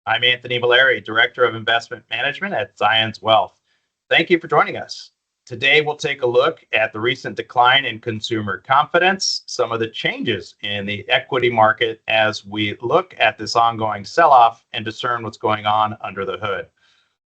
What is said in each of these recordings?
I'm Anthony Valeri, Director of Investment Management at Zions Wealth. Thank you for joining us. Today, we'll take a look at the recent decline in consumer confidence, some of the changes in the equity market as we look at this ongoing sell-off and discern what's going on under the hood.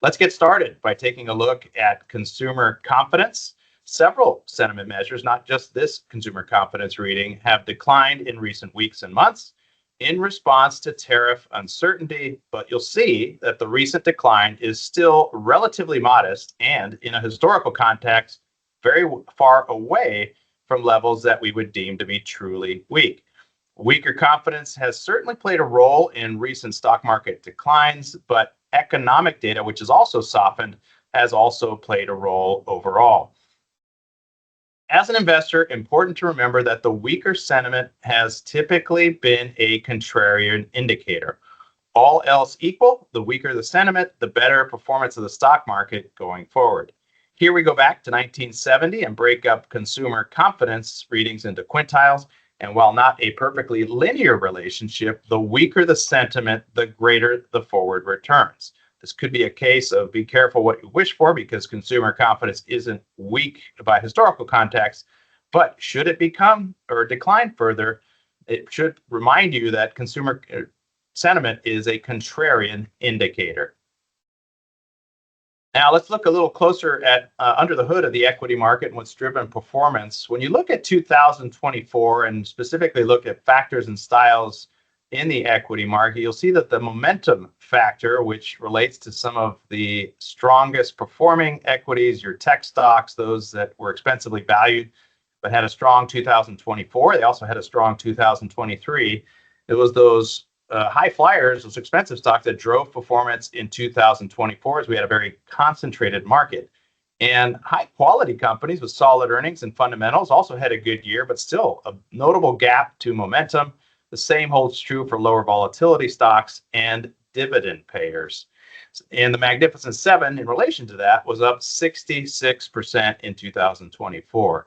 Let's get started by taking a look at consumer confidence. Several sentiment measures, not just this consumer confidence reading, have declined in recent weeks and months in response to tariff uncertainty, but you'll see that the recent decline is still relatively modest and, in a historical context, very far away from levels that we would deem to be truly weak. Weaker confidence has certainly played a role in recent stock market declines, but economic data, which has also softened, has also played a role overall. As an investor, important to remember that the weaker sentiment has typically been a contrarian indicator. All else equal, the weaker the sentiment, the better performance of the stock market going forward. Here we go back to 1970 and break up consumer confidence readings into quintiles. And while not a perfectly linear relationship, the weaker the sentiment, the greater the forward returns. This could be a case of be careful what you wish for, because consumer confidence isn't weak by historical context, but should it become or decline further, it should remind you that consumer sentiment is a contrarian indicator. Now let's look a little closer at under the hood of the equity market and what's driven performance. When you look at 2024 and specifically look at factors and styles in the equity market, you'll see that the momentum factor, which relates to some of the strongest performing equities, your tech stocks, those that were expensively valued, but had a strong 2024. They also had a strong 2023. It was those high flyers, those expensive stocks that drove performance in 2024 as we had a very concentrated market. And high quality companies with solid earnings and fundamentals also had a good year, but still a notable gap to momentum. The same holds true for lower volatility stocks and dividend payers. And the Magnificent Seven, in relation to that, was up 66% in 2024.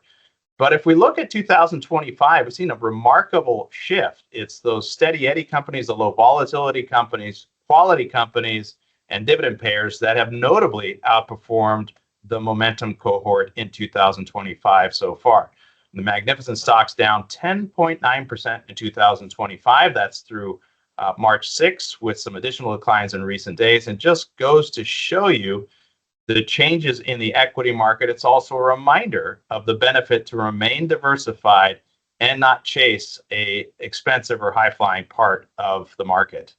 But if we look at 2025, we've seen a remarkable shift. It's those steady Eddie companies, the low volatility companies, quality companies, and dividend payers that have notably outperformed the momentum cohort in 2025 so far. The Magnificent stocks down 10.9% in 2025. That's through March 6th, with some additional declines in recent days, and just goes to show you the changes in the equity market. It's also a reminder of the benefit to remain diversified and not chase a expensive or high-flying part of the market.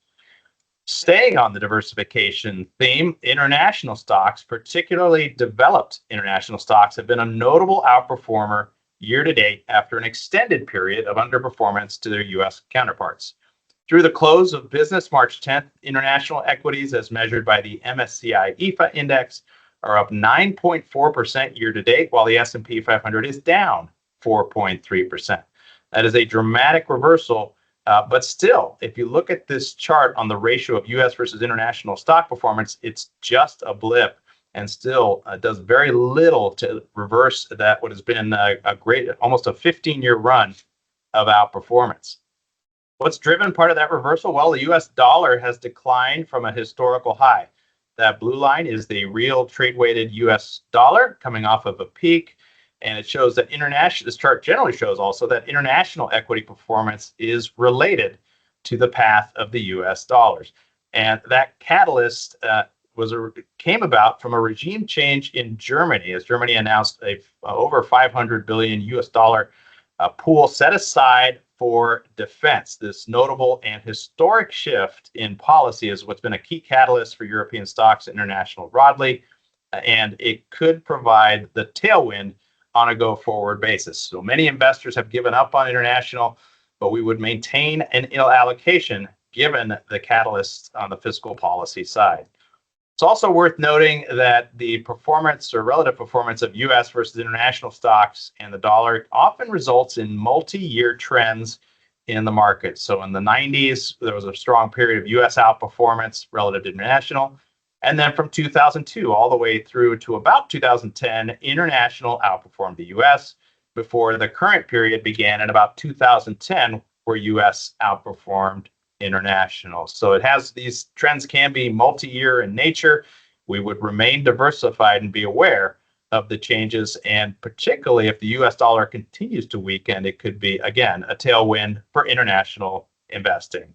Staying on the diversification theme, international stocks, particularly developed international stocks, have been a notable outperformer year to date after an extended period of underperformance to their U.S. counterparts. Through the close of business March 10th, international equities, as measured by the MSCI EFA index, are up 9.4% year to date, while the S&P 500 is down 4.3%. That is a dramatic reversal, but still, if you look at this chart on the ratio of U.S. versus international stock performance, it's just a blip, and still does very little to reverse that what has been a great, almost a 15-year run of outperformance. What's driven part of that reversal? Well, the U.S. dollar has declined from a historical high. That blue line is the real trade-weighted U.S. dollar coming off of a peak, and it shows that this chart generally shows also that international equity performance is related to the path of the U.S. dollars. And that catalyst came about from a regime change in Germany, as Germany announced a over 500 billion US dollar pool set aside for defense. This notable and historic shift in policy is what's been a key catalyst for European stocks international broadly, and it could provide the tailwind on a go-forward basis. So many investors have given up on international, but we would maintain an allocation given the catalysts on the fiscal policy side. It's also worth noting that the performance or relative performance of U.S. versus international stocks and the dollar often results in multi-year trends in the market. So in the 90s, there was a strong period of U.S. outperformance relative to international. And then from 2002 all the way through to about 2010, international outperformed the U.S. before the current period began in about 2010, where U.S. outperformed international. So it has these trends can be multi-year in nature. We would remain diversified and be aware of the changes, and particularly if the US dollar continues to weaken, it could be again a tailwind for international investing.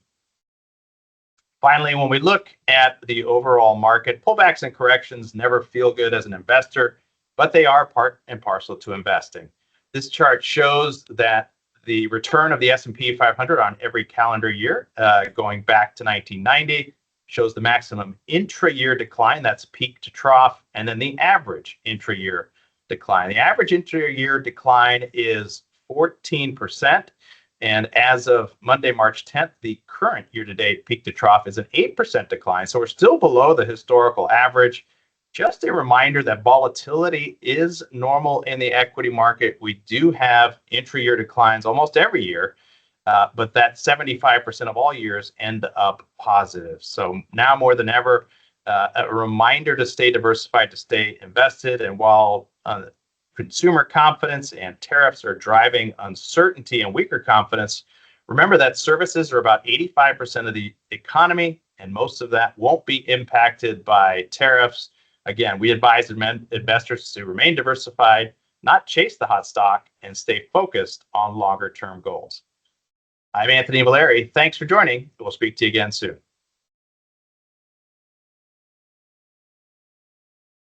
Finally, when we look at the overall market, pullbacks and corrections never feel good as an investor, but they are part and parcel to investing. This chart shows that the return of the S&P 500 on every calendar year, going back to 1990, shows the maximum intra-year decline, that's peak to trough, and then the average intra-year decline. The average intra-year decline is 14%. And as of Monday, March 10th, the current year-to-date peak to trough is an 8% decline. So we're still below the historical average. Just a reminder that volatility is normal in the equity market. We do have intra-year declines almost every year, but that 75% of all years end up positive. So now more than ever, a reminder to stay diversified, to stay invested. And while consumer confidence and tariffs are driving uncertainty and weaker confidence, remember that services are about 85% of the economy, and most of that won't be impacted by tariffs. Again, we advise investors to remain diversified, not chase the hot stock, and stay focused on longer term goals. I'm Anthony Valeri. Thanks for joining. We'll speak to you again soon.